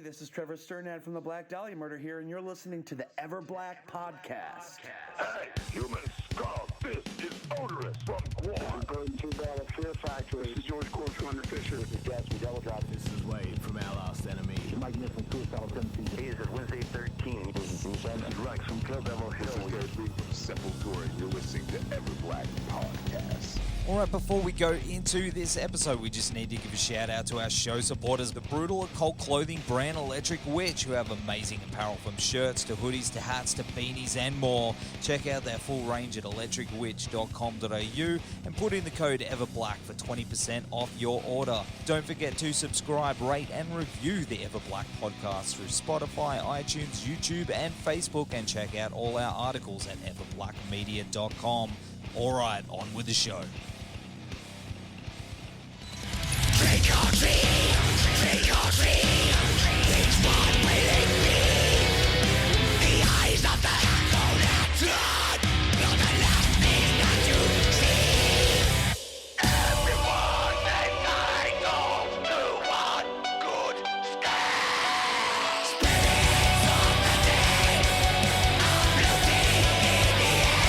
Hey, this is Trevor Sternad from the Black Dahlia Murder here, and you're listening to the Everblack podcast. Hey, humans, Carl, this is Odorous from Guam. Going to the Fear Factory. This is George Cole from Under Fisher. This is Jazz from Double Drop. This is Wade from Our Last Enemy. Mike Nick from Suicidal Tendencies. Hey, this is Wednesday 13. This is Rex from Kill Devil Hill. This is Gary Blue from Sepultura. You're listening to Everblack podcast. All right, before we go into this episode, we just need to give a shout out to our show supporters, the brutal occult clothing brand Electric Witch, who have amazing apparel from shirts to hoodies to hats to beanies and more. Check out their full range at electricwitch.com.au and put in the code EverBlack for 20% off your order. Don't forget to subscribe, rate and review the Everblack podcast through Spotify, iTunes, YouTube and Facebook, and check out all our articles at everblackmedia.com. All right, on with the show. Trick or treat, which one will it be? The eyes of the cold-hearted, you're the last thing that you see. Everyone entitled to one good stand. Spirits of the dead are floating in the air.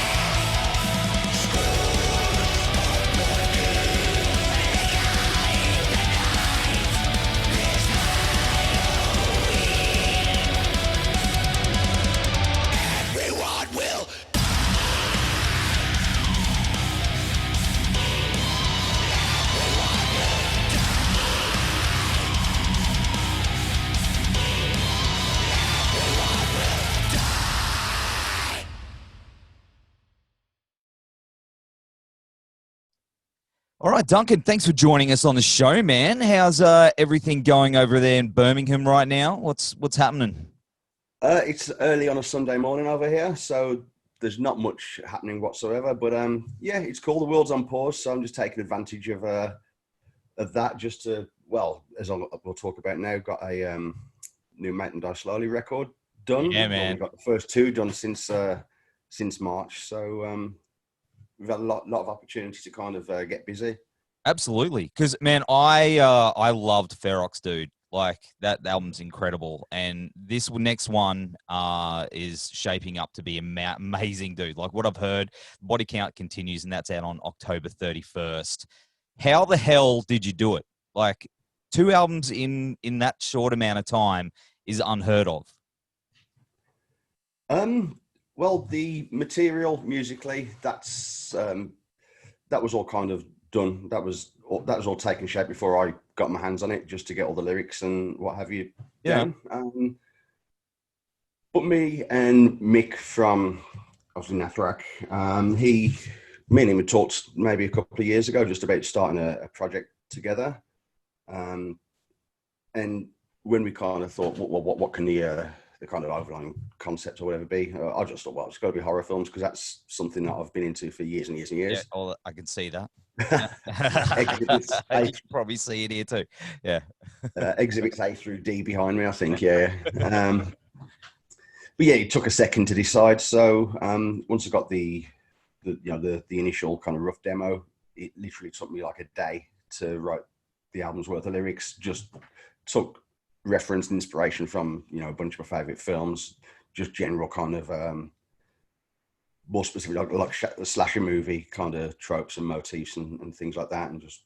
Schools of morning, everyone will. All right, Duncan, thanks for joining us on the show, man. How's everything going over there in Birmingham right now? What's happening? It's early on a Sunday morning over here, so there's not much happening whatsoever. But yeah, it's cool. The world's on pause, so I'm just taking advantage of that. Just to, well, as we'll talk about now, got a new Make Them Die Slowly record done. Yeah, man. We've got the first two done since March, so we've had a lot of opportunity to kind of get busy. Absolutely, because man, I loved Ferox, dude. Like that album's incredible, and this next one is shaping up to be amazing, dude. Like what I've heard, Bodycount Continues, and that's out on October 31st. How the hell did you do it? Like 2 albums in that short amount of time is unheard of. Well, the material musically, that was all kind of done. That was all taken shape before I got my hands on it, just to get all the lyrics and what have you down. But me and Mick from obviously Nathrakh, me and him had talked maybe a couple of years ago just about starting a project together. And when we kind of thought, what can the kind of overlying concept or whatever be, I just thought, well, it's got to be horror films, because that's something that I've been into for years and years and years. Yeah, I can see that. Exhibits You A, can probably see it here too. Yeah. exhibits A through D behind me, I think. Yeah. But yeah, it took a second to decide. So once I got the initial kind of rough demo, it literally took me like a day to write the album's worth of lyrics. Just took reference and inspiration from a bunch of my favorite films, just general kind of more specific like slasher movie kind of tropes and motifs and things like that, and just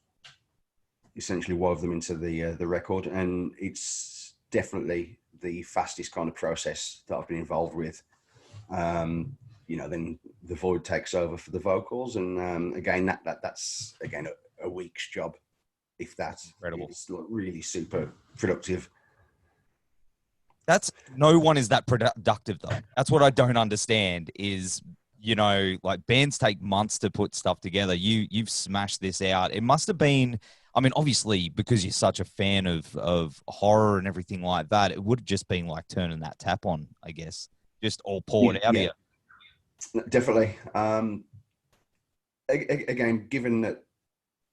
essentially wove them into the record. And it's definitely the fastest kind of process that I've been involved with. Then the void takes over for the vocals, and again that's again a week's job, if that. Incredible. It's really super productive. No one is that productive though. That's what I don't understand is, like bands take months to put stuff together. You've smashed this out. It must have been, I mean, obviously because you're such a fan of horror and everything like that, it would have just been like turning that tap on, I guess. Just all poured out here. Definitely. Again, given that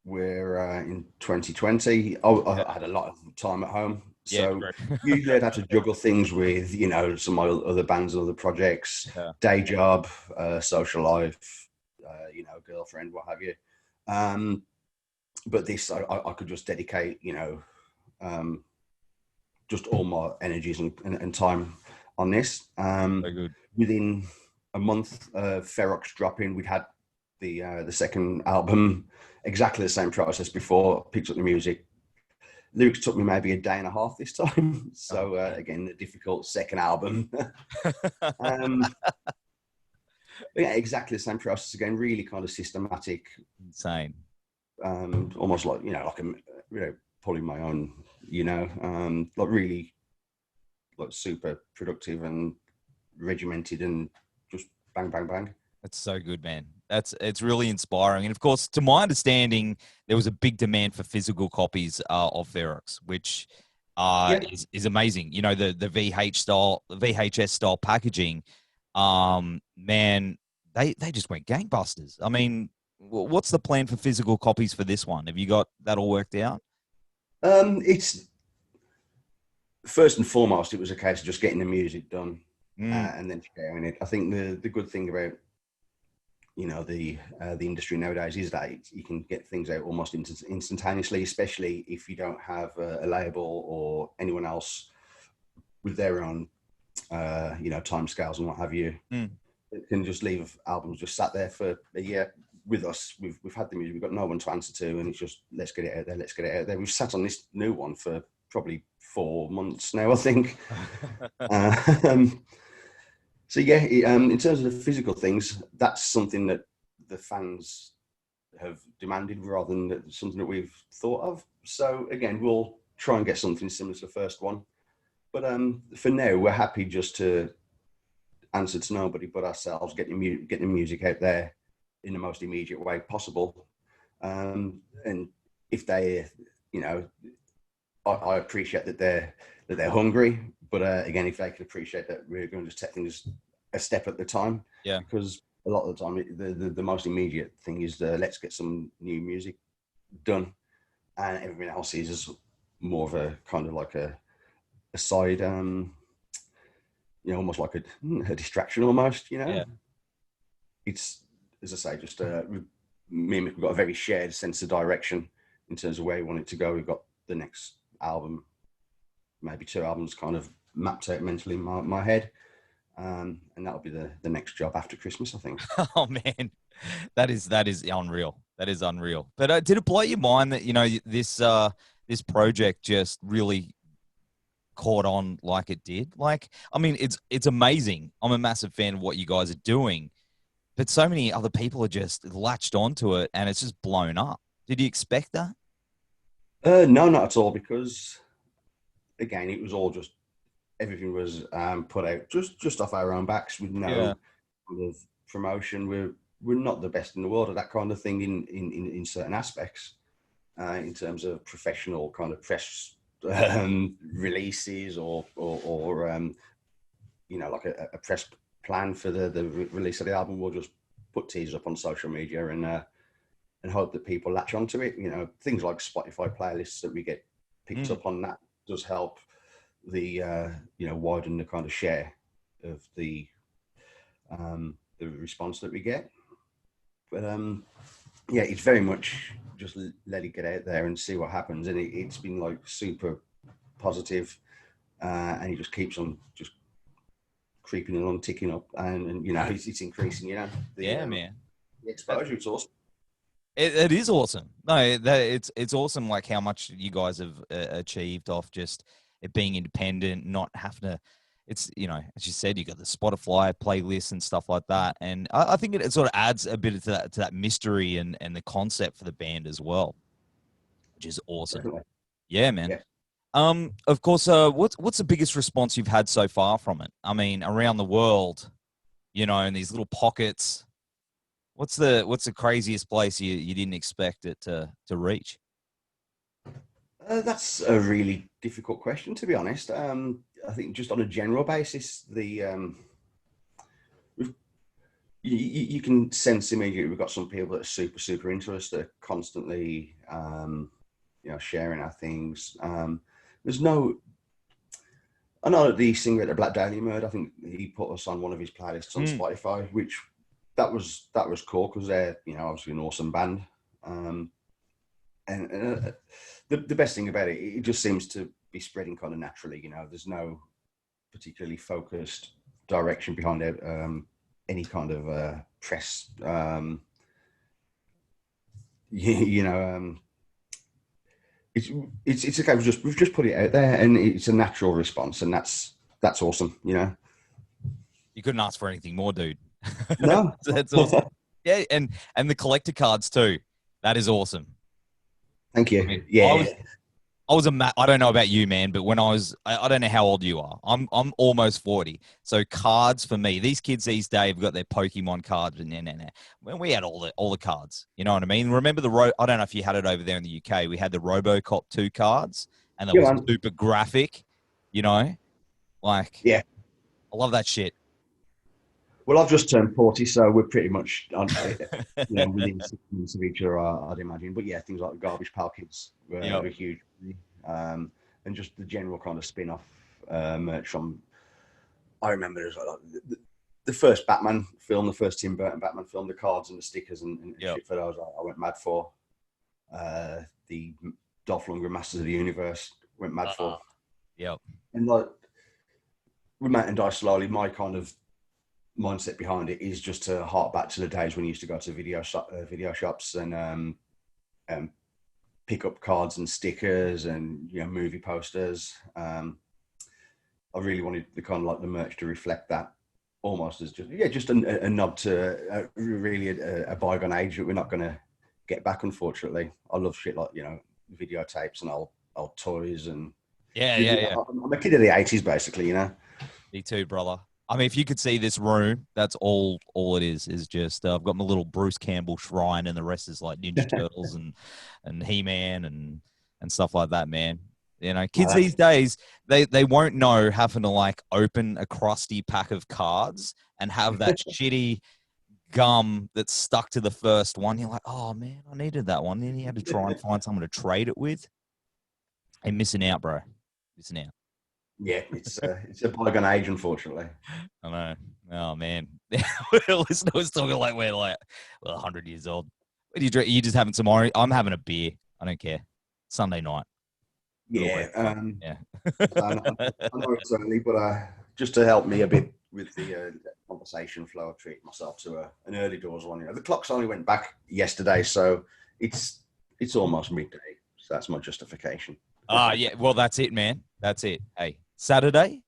we're in 2020, I had a lot of time at home. So usually I'd have to juggle things with, some of my other bands and other projects, day job, social life, girlfriend, what have you. But this, I could just dedicate, just all my energies and time on this. Very good. Within a month of Ferox dropping, we'd had the second album, exactly the same process before. Picked up the music. Lyrics took me maybe a day and a half this time. So again, the difficult second album. Yeah, exactly the same process again. Really kind of systematic. Insane. Almost like pulling my own. Like really, like super productive and regimented and just bang, bang, bang. That's so good, man. It's really inspiring. And of course, to my understanding, there was a big demand for physical copies of Ferox, which is amazing. You know, the VHS style packaging. Man, they just went gangbusters. I mean, what's the plan for physical copies for this one? Have you got that all worked out? It's first and foremost, it was a case of just getting the music done and then sharing it. I think the good thing about the industry nowadays is that you can get things out almost instantaneously, especially if you don't have a label or anyone else with their own time scales and what have you. It can just leave albums just sat there for a year with us. We've had the music, we've got no one to answer to, and it's just let's get it out there. We've sat on this new one for probably 4 months now, I think. So yeah, in terms of the physical things, that's something that the fans have demanded rather than something that we've thought of. So again, we'll try and get something similar to the first one. But for now, we're happy just to answer to nobody but ourselves, get the music out there in the most immediate way possible. And if they, I appreciate that they're hungry, but again, if they can appreciate that we're going to just take things a step at the time, because a lot of the time the most immediate thing is let's get some new music done, and everything else is more of a kind of like a side, almost like a distraction almost. It's, as I say, just me and Mick, we've got a very shared sense of direction in terms of where we want it to go. We've got the next album, maybe 2 albums kind of mapped out mentally in my head. And that'll be the next job after Christmas, I think. Oh man, that is unreal. That is unreal. But did it blow your mind that this project just really caught on like it did? Like, I mean, it's amazing. I'm a massive fan of what you guys are doing, but so many other people are just latched onto it, and it's just blown up. Did you expect that? No, not at all. Because again, it was all just. Everything was put out just off our own backs with no kind of promotion. We're not the best in the world at that kind of thing in certain aspects, in terms of professional kind of press releases or like a press plan for the release of the album. We'll just put teasers up on social media and hope that people latch onto it. Things like Spotify playlists that we get picked up on, that does help the widen the kind of share of the response that we get. But it's very much just let it get out there and see what happens, and it's been like super positive, and it just keeps on just creeping along, ticking up, and it's increasing. Man, the exposure, it's awesome. It is awesome. No, it's awesome. Like how much you guys have achieved off just it being independent, not having to. It's as you said, you got the Spotify playlist and stuff like that, and I think it sort of adds a bit to that mystery and the concept for the band as well, which is awesome. Definitely. Yeah, man. Yeah. Of course. What's the biggest response you've had so far from it? I mean, around the world, in these little pockets. What's the craziest place you didn't expect it to reach? That's a really difficult question, to be honest. I think just on a general basis, you can sense immediately we've got some people that are super, super into us, that are constantly, sharing our things. There's no. I know that the singer at the Black Dahlia Murder, I think he put us on one of his playlists on Spotify, which that was cool because they're obviously an awesome band. And the best thing about it, it just seems to be spreading kind of naturally. You know, there's no particularly focused direction behind it. Any kind of press. It's okay. We've just put it out there, and it's a natural response, and that's awesome. You know, you couldn't ask for anything more, dude. No, That's awesome. Yeah, and the collector cards too. That is awesome. Thank you. I mean, Yeah, I don't know about you, man, but when I don't know how old you are. I'm almost 40. So cards for me, these kids these days have got their Pokemon cards and when we had all the cards, you know what I mean? Remember I don't know if you had it over there in the UK. We had the RoboCop 2 cards, and that was super graphic, you know? Like, yeah. I love that shit. Well, I've just turned 40, so we're pretty much on, within 6 months of each other, I'd imagine. But yeah, things like the Garbage Pail Kids were huge. And just the general kind of spin-off merch from, I remember there's the first Batman film, the first Tim Burton Batman film, the cards and the stickers and shit for those I went mad for. The Dolph Lundgren Masters of the Universe went mad for. Yep. And like, with Mount and Die Slowly, my kind of mindset behind it is just to hark back to the days when you used to go to video shops and pick up cards and stickers and movie posters. I really wanted the kind of like the merch to reflect that, almost as just a nod to really a bygone age that we're not going to get back, unfortunately. I love shit like videotapes and old toys and yeah. I'm a kid of the 80s, basically. Me too, brother. I mean, if you could see this room, that's all it is just I've got my little Bruce Campbell shrine, and the rest is like Ninja Turtles and He-Man and stuff like that, man. Kids these days, they won't know having to like open a crusty pack of cards and have that shitty gum that's stuck to the first one. You're like, oh man, I needed that one. Then you had to try and find someone to trade it with. Hey, missing out, bro. Missing out. Yeah, it's a bygone age, unfortunately. I know. Oh man, listen, I was talking like we're 100 years old. What do you drink? You just having some orange? I'm having a beer. I don't care. Sunday night. Yeah, yeah. I know it's early, but just to help me a bit with the conversation flow, I treat myself to an early doors one. The clocks only went back yesterday, so it's almost midday. So that's my justification. Yeah. Well, that's it, man. That's it. Hey, Saturday,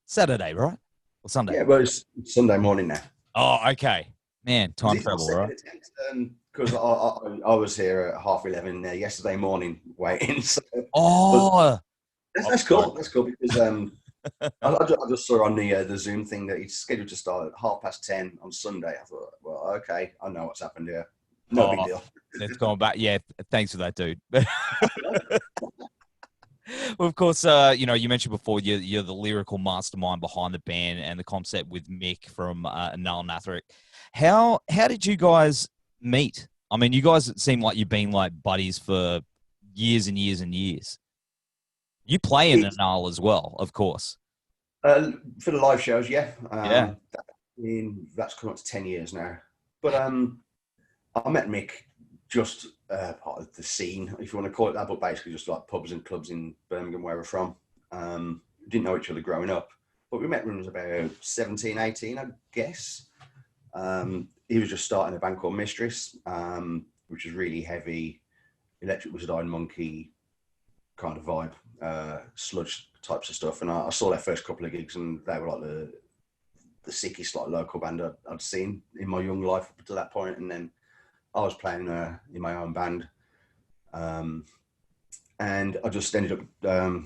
right? Or Sunday? Yeah, well, it's Sunday morning now. Oh, okay. Man, time travel, right? Because I was here at 11:30 yesterday morning waiting. So, that's cool. That's cool because I just saw on the Zoom thing that it's scheduled to start at 10:30 on Sunday. I thought, well, okay, I know what's happened here. No big deal. It's gone back. Yeah, thanks for that, dude. Well, of course, you mentioned before you're the lyrical mastermind behind the band and the concept with Mick from Anaal Nathrakh. How did you guys meet? I mean, you guys seem like you've been like buddies for years and years and years. You play in Anaal as well, of course. For the live shows, yeah. That's come up to 10 years now. But I met Mick just part of the scene, if you want to call it that, but basically just like pubs and clubs in Birmingham, where we're from. Didn't know each other growing up, but we met when he was about 17, 18, I guess. He was just starting a band called Mistress, which is really heavy, Electric Wizard Eye Monkey kind of vibe, sludge types of stuff. And I saw their first couple of gigs, and they were like the sickest like local band I'd seen in my young life up to that point. And then I was playing in my own band, and I just ended up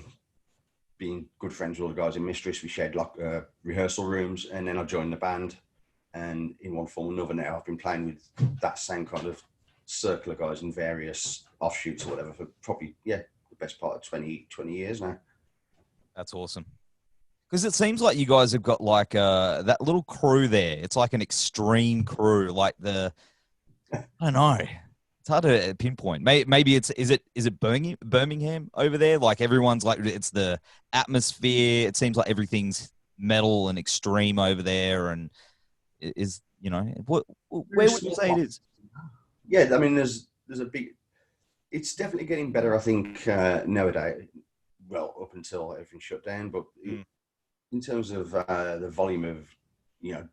being good friends with all the guys in Mistress. We shared rehearsal rooms, and then I joined the band. And in one form or another now, I've been playing with that same kind of circle of guys in various offshoots or whatever for probably, the best part of 20 years now. That's awesome. Because it seems like you guys have got like that little crew there. It's like an extreme crew, like I don't know. It's hard to pinpoint. Maybe is it Birmingham over there? Like everyone's like, it's the atmosphere. It seems like everything's metal and extreme over there. And where would you say it is? Yeah, I mean, there's a big. It's definitely getting better, I think, nowadays well, up until everything shut down. But in terms of the volume of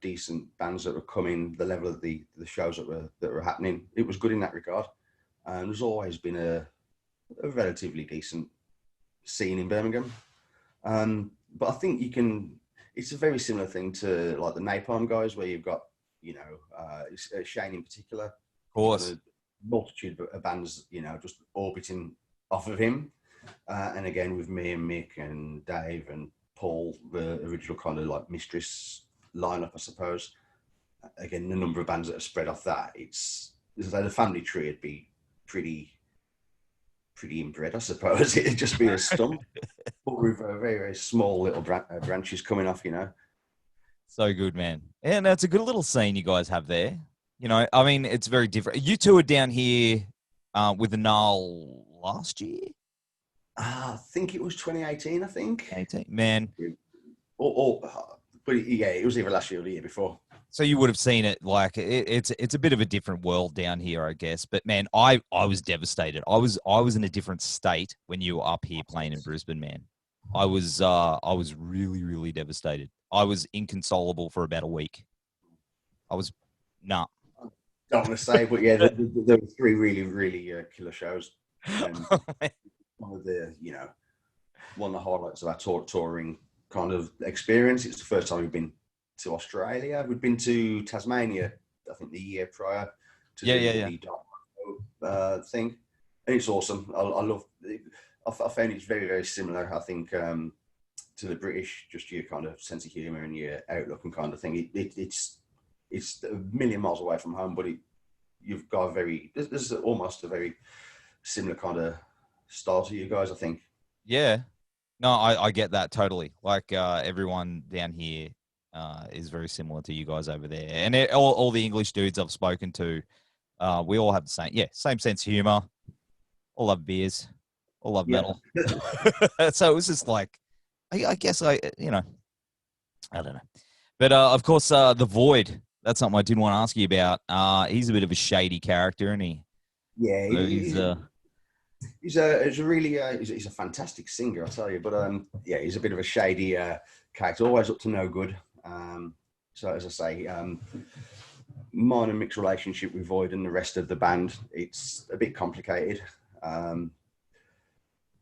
decent bands that were coming, the level of the shows that were happening, it was good in that regard. And there's always been a relatively decent scene in Birmingham. But I think it's a very similar thing to like the Napalm guys, where you've got Shane in particular, Of course. a multitude of bands just orbiting off of him. And again, with me and Mick and Dave and Paul, the original kind of like Mistress lineup, I suppose. Again, the number of bands that are spread off that, it's like the family tree would be pretty inbred, I suppose. It'd just be a stump, but with very, very small little branches coming off, So good, man. And that's a good little scene you guys have there. I mean, it's very different. You two are down here with the Null last year? I think it was 2018, I think. 18, man. But yeah, it was either last year or the year before. So you would have seen it. Like it's a bit of a different world down here, I guess. But man, I was devastated. I was in a different state when you were up here playing in Brisbane, man. I was really, really devastated. I was inconsolable for about a week. I was nah. Don't want to say, but yeah, there were 3 really, really killer shows. And one of the highlights of our touring kind of experience. It's the first time we've been to Australia. We'd been to Tasmania, I think, the year prior to the dark thing, and it's awesome. I love. I found it's very, very similar. I think to the British, just your kind of sense of humour and your outlook and kind of thing. It's a million miles away from home, but you've got there's almost a very similar kind of style to you guys, I think. Yeah. No, I get that totally. Like everyone down here is very similar to you guys over there. And all the English dudes I've spoken to, we all have the same sense of humor. All love beers. All love metal. So it was just like, I guess I don't know. But of course, the Void, that's something I did want to ask you about. He's a bit of a shady character, isn't he? Yeah, So he's a fantastic singer, I tell you. But he's a bit of a shady character, always up to no good. So as I say, mine and Mick's relationship with Void and the rest of the band, it's a bit complicated.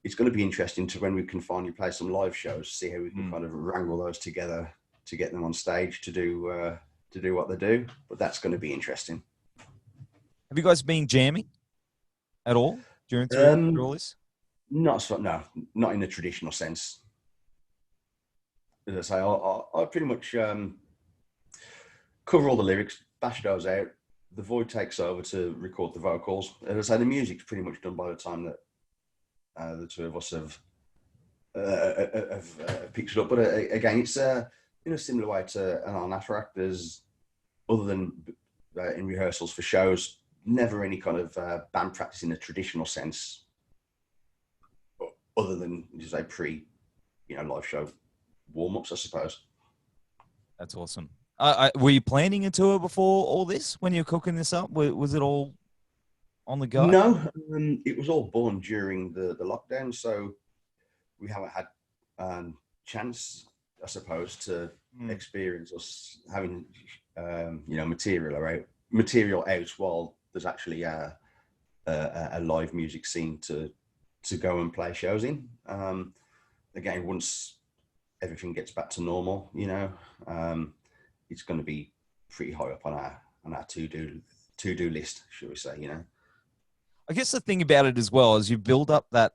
It's going to be interesting to when we can finally play some live shows, see how we can kind of wrangle those together to get them on stage to do what they do. But that's going to be interesting. have you guys been jamming at all during all this? No, not in the traditional sense. As I say, I pretty much cover all the lyrics, bash those out. The Void takes over to record the vocals. As I say, the music's pretty much done by the time that the two of us have picked it up. But again, it's in a similar way to Anaal Nathrakh. There's, other than in rehearsals for shows, never any kind of band practice in a traditional sense, other than just a live show warm-ups, I suppose. That's awesome. Were you planning a tour before all this when you were cooking this up? Was it all on the go? No, it was all born during the lockdown, so we haven't had chance, I suppose, to experience us having material out while there's actually a live music scene to go and play shows in. Again, once everything gets back to normal, it's going to be pretty high up on our to-do list, shall we say, I guess the thing about it as well is you build up that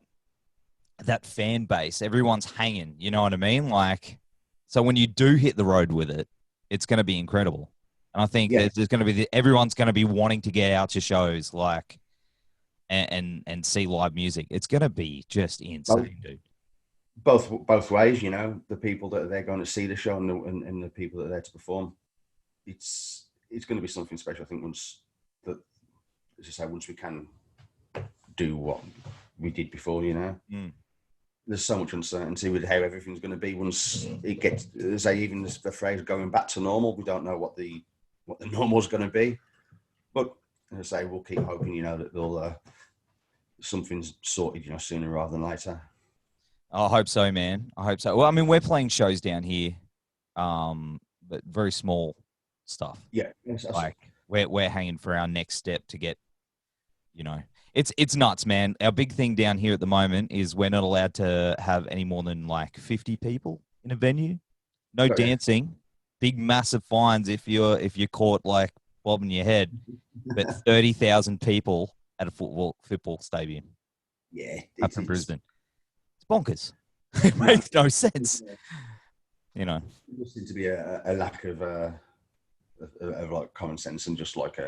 fan base. Everyone's hanging, you know what I mean? Like, so when you do hit the road with it, it's going to be incredible. And I think there's going to be everyone's going to be wanting to get out to shows, like, and see live music. It's going to be just insane, dude. Both ways, the people that are there going to see the show and the people that are there to perform. It's going to be something special. I think once we can do what we did before, there's so much uncertainty with how everything's going to be once it gets, even the phrase going back to normal. We don't know what the normal's going to be, but as I say, we'll keep hoping, that something's sorted, sooner rather than later. I hope so, man. I hope so. Well, I mean, we're playing shows down here, but very small stuff. Yeah, yes, Like we're hanging for our next step to get, it's nuts, man. Our big thing down here at the moment is we're not allowed to have any more than like 50 people in a venue. No Okay. dancing. Big massive fines if you're caught like bobbing your head. But 30,000 people at a football stadium yeah, up in Brisbane. It's bonkers. It makes no sense. There seems to be a lack of like common sense and just like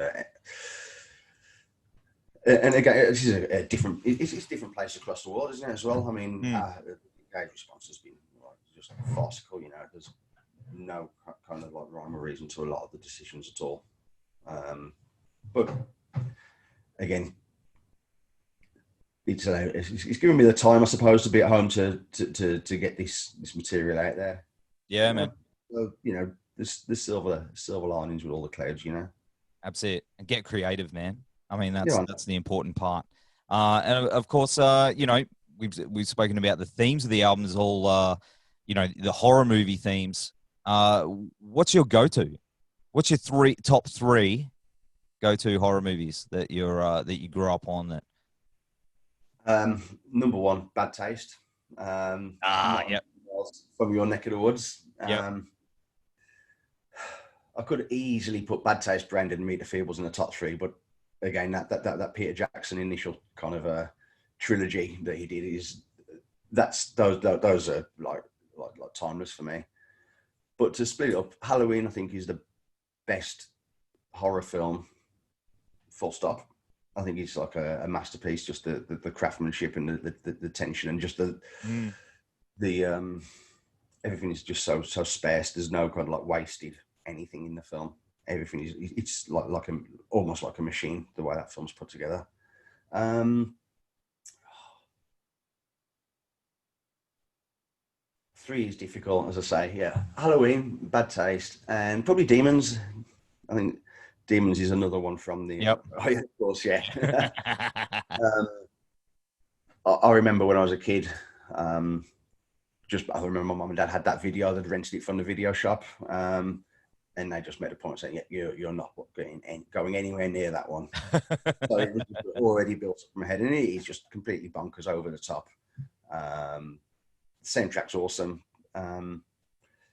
and again, this is a different. It's different places across the world, isn't it? As well. I mean, the UK response has been like, just farcical. There's no kind of like rhyme or reason to a lot of the decisions at all. But again, it's giving me the time, I suppose, to be at home to get this material out there. Yeah, man. So, there's silver linings with all the clouds, That's it. And get creative, man. I mean, that's the important part. And of course, we've spoken about the themes of the album is all, the horror movie themes. What's your go-to? What's your top three go-to horror movies that you grew up on? That number one, Bad Taste. Yep. From your neck of the woods. Yep. I could easily put Bad Taste, Brandon, and Meet the Feebles in the top three, but again, that Peter Jackson initial kind of trilogy that he did those are like timeless for me. But to split it up, Halloween I think is the best horror film. Full stop. I think it's like a masterpiece. Just the craftsmanship and the tension and just the everything is just so sparse. There's no kind of like wasted anything in the film. Everything it's like almost like a machine the way that film's put together. Three is difficult, as I say. Yeah, Halloween, Bad Taste, and probably Demons. I think Demons is another one from the. Yep. Oh yeah, of course, yeah. I remember when I was a kid. I remember my mum and dad had that video. They'd rented it from the video shop, and they just made a point saying, "Yeah, you're not going anywhere near that one." So it was already built up in my head, and it is just completely bonkers, over the top. Same track's awesome.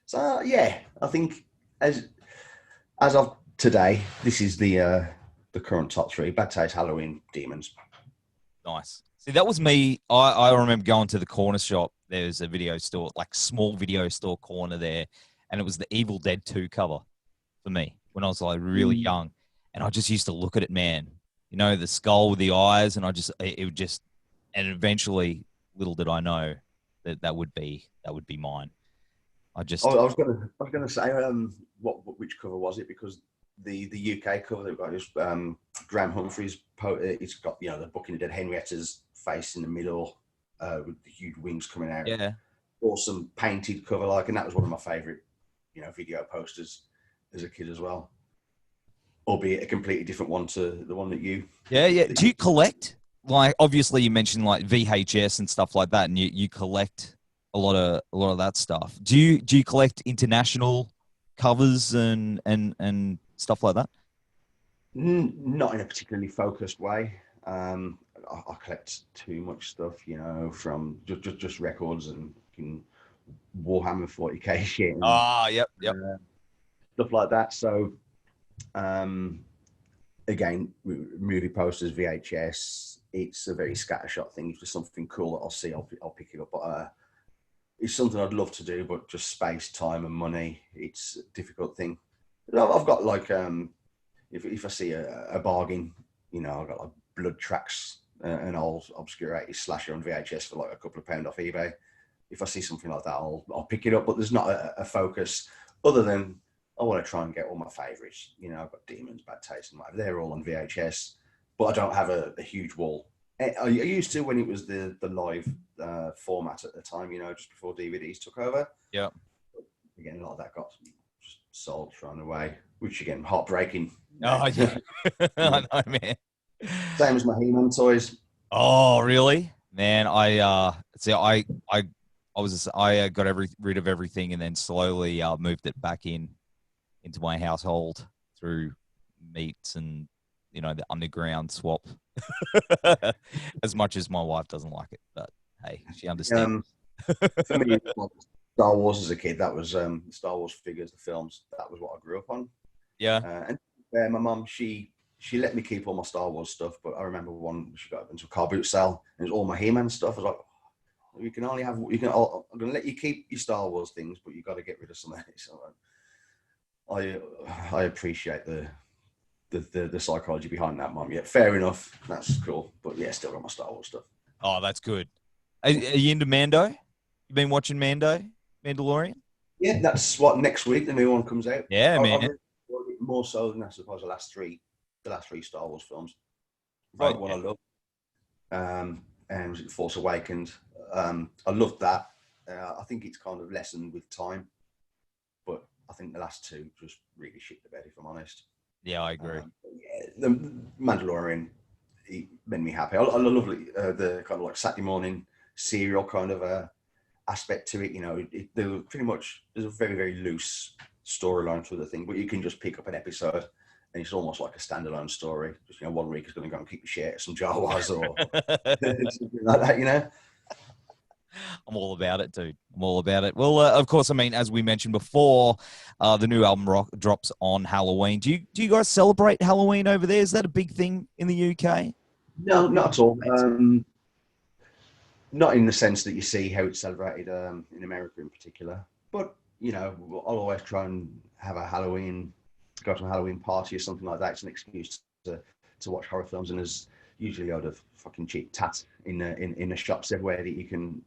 So yeah, I think as of today, this is the current top three: Bad Taste, Halloween, Demons. Nice. See, that was me. I remember going to the corner shop. There's a video store, like small video store corner there, and it was the Evil Dead 2 cover for me when I was like really young, and I just used to look at it, man. The skull with the eyes, and and eventually, little did I know that would be mine. I was gonna say which cover was it, because the UK cover they've got is Graham Humphrey's. It's got the Book of the Dead, Henrietta's face in the middle with the huge wings coming out. Yeah, awesome painted cover, and that was one of my favorite video posters as a kid as well. Albeit a completely different one to the one that you. Yeah. Do you collect? Like, obviously, you mentioned like VHS and stuff like that, and you collect a lot of that stuff. Do you collect international covers and stuff like that? Not in a particularly focused way. I collect too much stuff, from just records and Warhammer 40k shit. Yep. Stuff like that. So, again, movie posters, VHS. It's a very scattershot thing. If there's something cool that I'll see, I'll pick it up. But it's something I'd love to do, but just space, time, and money. It's a difficult thing. I've got if I see a bargain, I've got like Blood Tracks, an old obscure 80s slasher on VHS for like a couple of £2 off eBay. If I see something like that, I'll pick it up. But there's not a focus other than I want to try and get all my favourites. I've got Demons, Bad Taste, and whatever. They're all on VHS, but I don't have a huge wall. I used to when it was the live format at the time, just before DVDs took over. Yeah. Again, a lot of that got just sold, thrown away, which again, heartbreaking. Oh, yeah. I know, man. Same as my He-Man toys. Oh, really? Man, I I got rid of everything and then slowly moved it back into my household through meats and the underground swap. As much as my wife doesn't like it, but hey, she understands. For me, Star Wars as a kid, that was Star Wars figures, the films. That was what I grew up on. Yeah. And my mum, she let me keep all my Star Wars stuff, but I remember she got into a car boot sale and it was all my He-Man stuff. I was like, I'm going to let you keep your Star Wars things, but you got to get rid of some of it. So I appreciate the psychology behind that, Mum. Yeah, fair enough. That's cool. But yeah, still got my Star Wars stuff. Oh, that's good. Are you into Mando? You been watching Mandalorian? Yeah, that's what next week the new one comes out. Yeah, man. More so than I suppose the last three Star Wars films. Right, One I love. And was it Force Awakens? I loved that. I think it's kind of lessened with time, but I think the last two just really shit the bed, if I'm honest. Yeah, I agree. The Mandalorian, it made me happy. I love the kind of like Saturday morning serial kind of aspect to it. There's a very, very loose storyline to the thing, but you can just pick up an episode and it's almost like a standalone story. Just, 1 week is going to go and keep the shit at some Jawas or something like that, I'm all about it, dude. I'm all about it. Well, of course, I mean, as we mentioned before, the new album drops on Halloween. Do you guys celebrate Halloween over there? Is that a big thing in the UK? No, not at all. Not in the sense that you see how it's celebrated in America in particular. But, I'll always try and have go to a Halloween party or something like that. It's an excuse to watch horror films, and there's usually a lot of fucking cheap tat in the shops everywhere that you can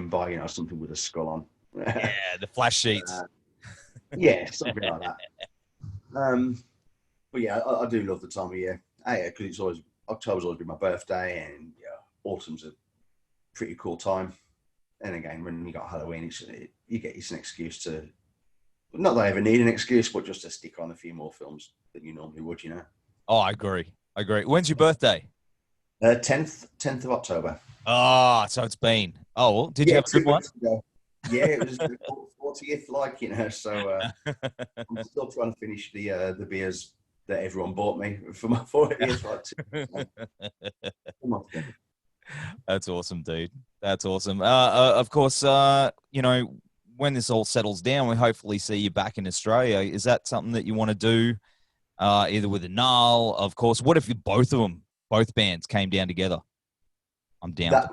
buy, something with a skull on. Yeah, the flash sheets. Yeah, something like that. But yeah, I do love the time of year. Because October's always been my birthday, and autumn's a pretty cool time. And again, when you got Halloween, it's an excuse to, not that I ever need an excuse, but just to stick on a few more films than you normally would, Oh, I agree. When's your birthday? 10th of October. Ah, so it's been. Oh, well, did you have a good one? Yeah, it was the 40th, so I'm still trying to finish the beers that everyone bought me for my 40th. That's awesome, dude. That's awesome. Of course, when this all settles down, we hopefully see you back in Australia. Is that something that you want to do, either with Null? Of course, what if both bands came down together? I'm down.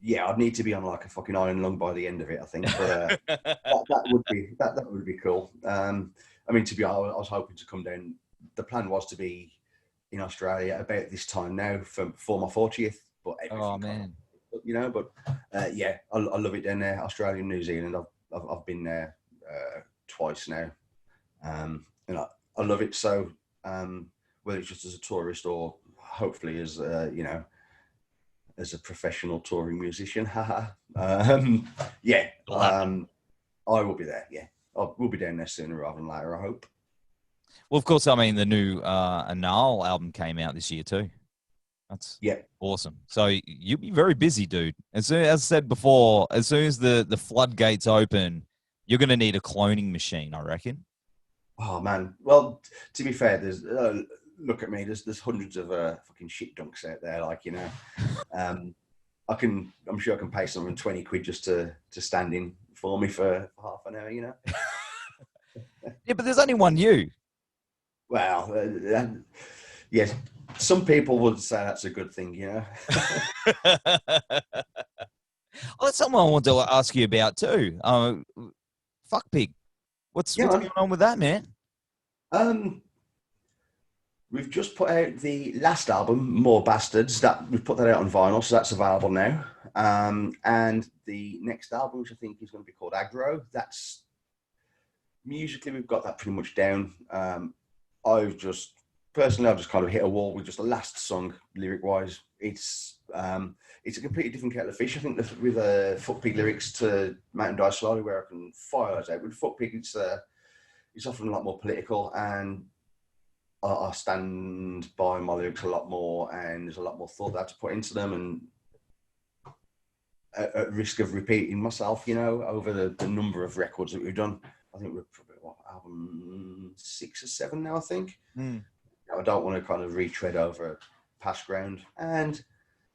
Yeah, I'd need to be on like a fucking iron lung by the end of it, I think. But that would be cool. I mean, to be honest, I was hoping to come down. The plan was to be in Australia about this time now for my 40th. But oh man, But yeah, I love it down there. Australia and New Zealand. I've been there twice now, and I love it. So whether it's just as a tourist or hopefully as as a professional touring musician, yeah, I will be there. Yeah, we'll be down there sooner rather than later, I hope. Well, of course, I mean, the new Anaal album came out this year too. That's awesome. So you'll be very busy, dude. As I said before, as soon as the floodgates open, you're going to need a cloning machine, I reckon. Oh man. Well, to be fair, there's look at me. There's hundreds of fucking shit dunks out there. I'm sure I can pay someone 20 quid just to stand in for me for half an hour. Yeah, but there's only one you. Well, yes. Some people would say that's a good thing, Well, that's something I want to ask you about too. Fukpig. What's going on with that, man? We've just put out the last album, More Bastards. That we've put that out on vinyl, so that's available now. And the next album, which I think is going to be called Aggro, that's musically we've got that pretty much down. I've just kind of hit a wall with just the last song, lyric-wise. It's a completely different kettle of fish. I think with Fukpig lyrics to Mountain Die Slowly, where I can fire those out. With Fukpig, it's often a lot more political, and I stand by my lyrics a lot more, and there's a lot more thought that I have to put into them. at risk of repeating myself, you know, over the number of records that we've done. I think we're probably album 6 or 7 now, I think. I don't want to kind of retread over past ground. And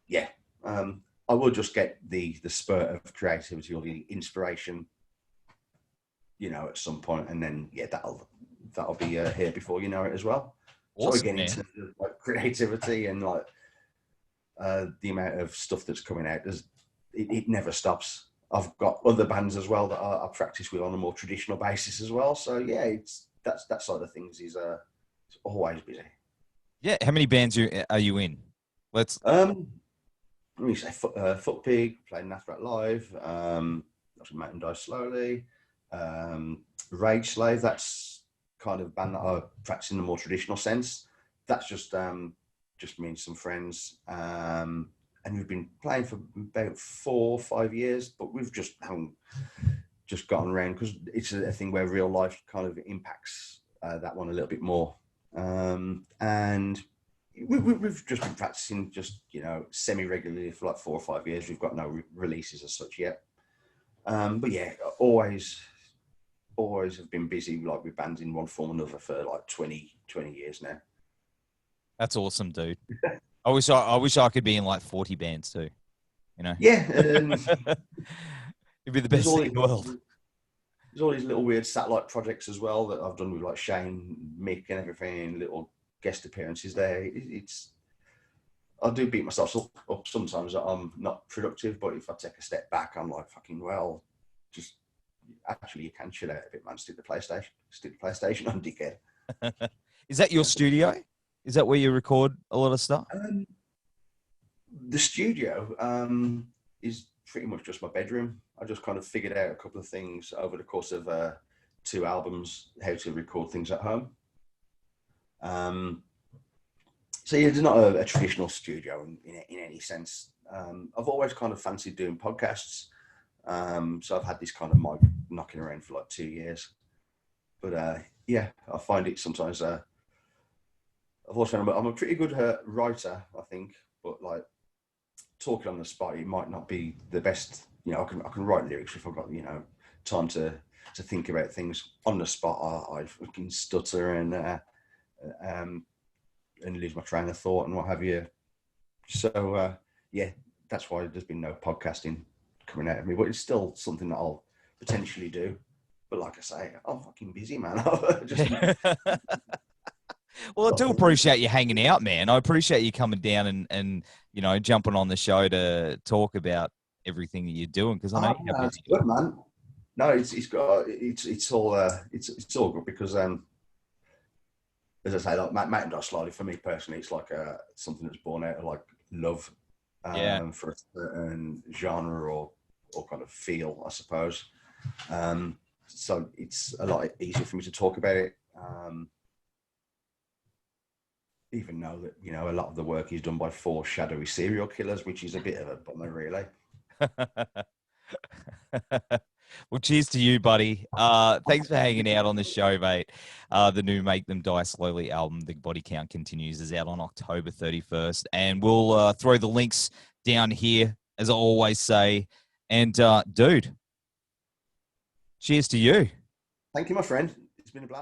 yeah, I will just get the spurt of creativity or the inspiration, you know, at some point, and then yeah, that'll be here before you know it as well. Awesome, so again, in terms of like creativity and like the amount of stuff that's coming out, it never stops. I've got other bands as well that I practice with on a more traditional basis as well. So yeah, that side of things is it's always busy. Yeah, how many bands are you in? Let me say Fukpig, played Nathrakh live. Mountain Die Slowly. Rage Slave. That's kind of band that I practice in the more traditional sense. That's just me and some friends. And we've been playing for about 4 or 5 years, but we've haven't gotten around because it's a thing where real life kind of impacts that one a little bit more. And we've just been practicing just, you know, semi-regularly for like 4 or 5 years. We've got no releases as such yet. But yeah, always have been busy like with bands in one form or another for like 20 years now. That's awesome, dude. I wish I could be in like 40 bands too. You know? Yeah. It'd be the best thing in the world. There's all these little weird satellite projects as well that I've done with like Shane, Mick and everything, little guest appearances there. I do beat myself up sometimes that I'm not productive, but if I take a step back, I'm like, fucking well, just actually you can chill out a bit, man. Stick the PlayStation on, dickhead. Is that your studio? Is that where you record a lot of stuff? The studio is pretty much just my bedroom. I just kind of figured out a couple of things over the course of 2 albums, how to record things at home. So yeah, it's not a traditional studio in any sense. I've always kind of fancied doing podcasts. So I've had this kind of mic knocking around for like 2 years. But yeah, I find it sometimes... I've also found I'm a pretty good writer, I think, but like talking on the spot, it might not be the best. You know, I can write lyrics if I've got, you know, time to think about things on the spot. I fucking stutter and lose my train of thought and what have you. So yeah, that's why there's been no podcasting coming out of me, but it's still something that I'll potentially do. But like I say, I'm fucking busy, man. Well, I do appreciate you hanging out, man. I appreciate you coming down and you know, jumping on the show to talk about everything that you're doing, because I know you have it's good, man. No, it's all good because as I say, like Mountain Die Slowly for me personally, it's like something that's born out of like love for a certain genre or kind of feel, I suppose. So it's a lot easier for me to talk about it. Even though that, you know, a lot of the work is done by 4 shadowy serial killers, which is a bit of a bummer, really. Well, cheers to you, buddy. Thanks for hanging out on the show, mate. The new Make Them Die Slowly album, The Body Count Continues, is out on October 31st. And we'll throw the links down here, as I always say. And, dude, cheers to you. Thank you, my friend. It's been a blast.